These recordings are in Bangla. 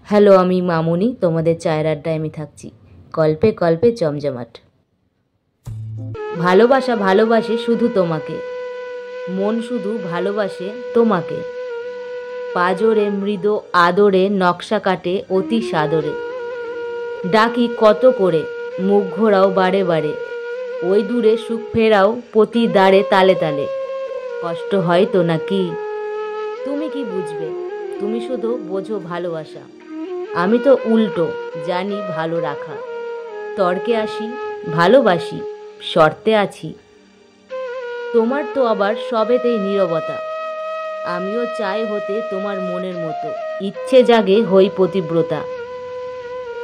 হ্যালো, আমি মামুনি, তোমাদের চায়ের আড্ডায় আমি থাকছি। গল্পে গল্পে জমজমাট। ভালোবাসা ভালোবাসে শুধু তোমাকে, মন শুধু ভালোবাসে তোমাকে। পাজরে মৃদু আদরে নকশা কাটে অতি সাদরে। ডাকি কত করে, মুখ ঘোরাও বারে বারে। ওই দূরে সুখ ফেরাও প্রতি দ্বারে তালে তালে। কষ্ট হয় তো নাকি? তুমি কি বুঝবে, তুমি শুধু বোঝো ভালোবাসা। আমি তো উল্টো, জানি ভালো রাখা। তর্কে আসি, ভালোবাসি, শর্তে আছি। তোমার তো আবার সবেতেই নীরবতা। আমিও চাই হতে তোমার মনের মতো, ইচ্ছে জাগে হই পতিব্রতা।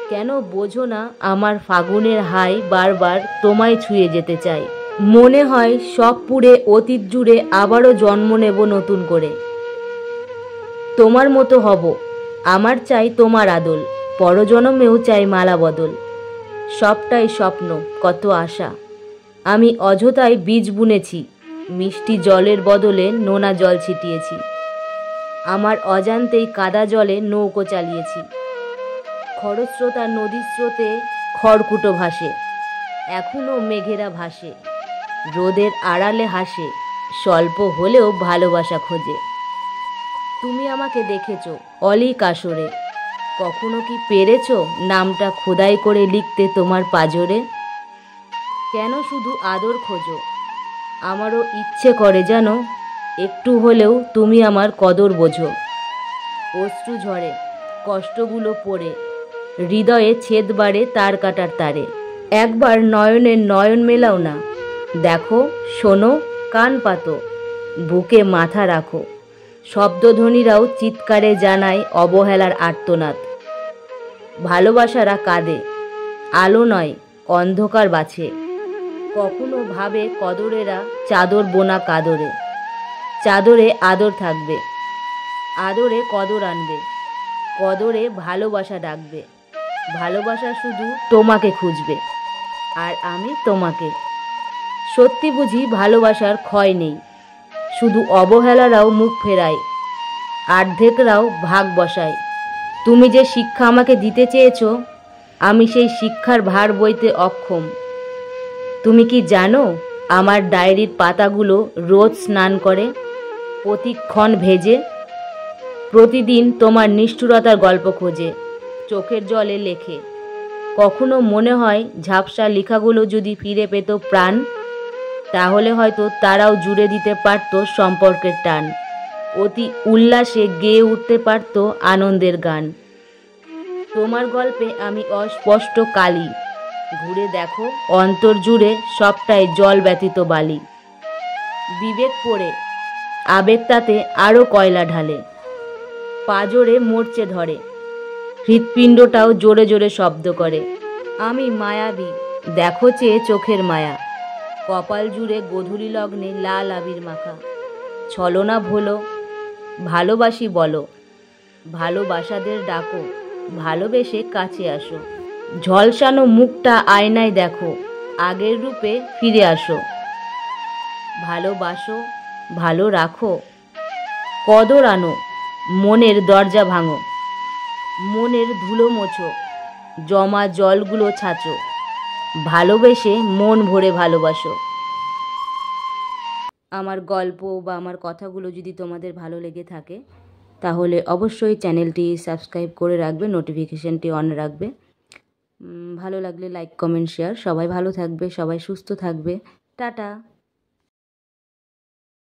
কেন বোঝো না আমার ফাগুনের হাই, বারবার তোমায় ছুঁয়ে যেতে চাই। মনে হয় সব পুড়ে অতীত জুড়ে আবারও জন্ম নেব নতুন করে। তোমার মতো হব, আমার চাই তোমার আদল, পরজনমেও চাই মালা বদল। সবটাই স্বপ্ন, কত আশা। আমি অযথাই বীজ বুনেছি, মিষ্টি জলের বদলে নোনা জল ছিটিয়েছি। আমার অজান্তেই কাদা জলে নৌকো চালিয়েছি। খরস্রোতা নদীর স্রোতে খড়কুটো ভাসে, এখনও মেঘেরা ভাসে। রোদের আড়ালে হাসে, স্বল্প হলেও ভালোবাসা খোঁজে। তুমি আমাকে দেখেছ অলিক আসরে, কখনো কি পেরেছ নামটা খোদাই করে লিখতে তোমার পাজরে? কেন শুধু আদর খোঁজো? আমারও ইচ্ছে করে যেন একটু হলেও তুমি আমার কদর বোঝো। অশ্রু ঝরে, কষ্টগুলো পড়ে, হৃদয়ে ছেদ বাড়ে তার কাটার তারে। একবার নয়নের নয়ন মেলাও না, দেখো, শোনো, কান পাতো, বুকে মাথা রাখো। শব্দধ্বনিরাও চিৎকারে জানায় অবহেলার আর্তনাদ। ভালোবাসারা কাঁদে, আলো নয় অন্ধকার বাছে। কখনো ভাবে কদরেরা চাদর বোনা কাদরে। চাদরে আদর থাকবে, আদরে কদর আনবে, কদরে ভালোবাসা ডাকবে। ভালোবাসা শুধু তোমাকে খুঁজবে, আর আমি তোমাকে। সত্যি বুঝি ভালোবাসার ক্ষয় নেই, শুধু অবহেলারাও মুখ ফেরায়, আর্ধেকরাও ভাগ বসায়। তুমি যে শিক্ষা আমাকে দিতে চেয়েছো, আমি সেই শিক্ষার ভার বইতে অক্ষম। তুমি কি জানো আমার ডায়েরির পাতাগুলো রোজ স্নান করে, প্রতিক্ষণ ভেজে। প্রতিদিন তোমার নিষ্ঠুরতার গল্প খোঁজে, চোখের জলে লেখে। কখনো মনে হয় ঝাপসা লেখাগুলো যদি ফিরে পেত প্রাণ, তাহলে হয়তো তারাও জুড়ে দিতে পারত সম্পর্কের টান। অতি উল্লাসে গেয়ে উঠতে পারত আনন্দের গান। তোমার গল্পে আমি অস্পষ্ট কালি, ঘুরে দেখো অন্তর জুড়ে সবটাই জল ব্যতীত বালি। বিবেক পড়ে, আবেগ তাতে আরও কয়লা ঢালে। পাজরে মরচে ধরে, হৃৎপিণ্ডটাও জোরে জোরে শব্দ করে। আমি মায়াবী, দেখো চেয়ে চোখের মায়া। কপাল জুড়ে গোধূলি লগ্নে লাল আবির মাখা। ছলনা ভোলো, ভালোবাসি বলো, ভালোবাসাদের ডাকো, ভালোবেসে কাছে আসো। ঝলসানো মুখটা আয়নায় দেখো, আগের রূপে ফিরে আসো। ভালোবাসো, ভালো রাখো, কদর আনো, মনের দরজা ভাঙো। মনের ধুলো মোছো, জমা জলগুলো ছাঁচো। ভালোবেসে মন ভরে ভালোবাসো। আমার গল্প বা আমার কথাগুলো যদি তোমাদের ভালো লেগে থাকে, তাহলে অবশ্যই চ্যানেলটি সাবস্ক্রাইব করে রাখবে, নোটিফিকেশানটি অন রাখবে। ভালো লাগলে লাইক, কমেন্ট, শেয়ার। সবাই ভালো থাকবে, সবাই সুস্থ থাকবে। টাটা।